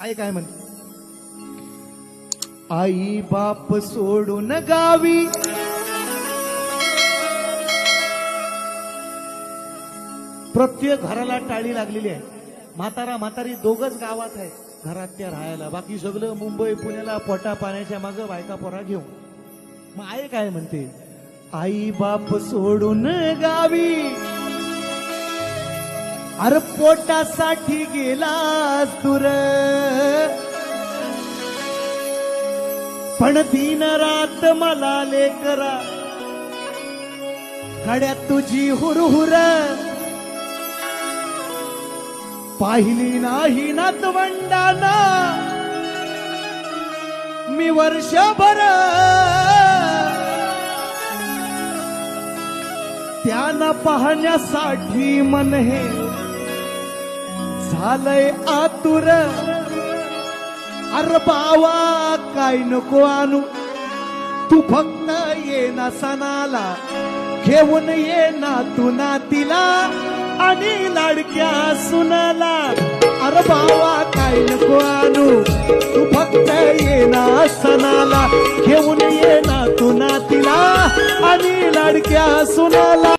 आई काय म्हणते, आई बाप सोडून गावी प्रत्येक घराला टाळी लागलेली आहे. म्हातारा म्हातारी दोघच गावात आहे घरात त्या राहायला, बाकी सगळं मुंबई पुण्याला पोटा पाण्याच्या मागं बायका पोरा घेऊन. मग आई काय म्हणते, आई बाप सोडून गावी अरे पोटासाठी गेलास दूर, पण दिन रात मला लेकरा खड्यात तुझी हुरहुर, पाहिली नाही नातवंडाना मी वर्षभर, त्यांना पाहण्यासाठी मन हे झालंय आतुर. अरे बावा काय नको आणू, तू फक्त ये ना सणाला, घेऊन ये ना तू नातीला आणि लाडक्या सुनाला. अरे बावा काय नको आणू, तू फक्त ये ना सणाला, घेऊन ये ना तू नातीला आणि लाडक्या सुनाला.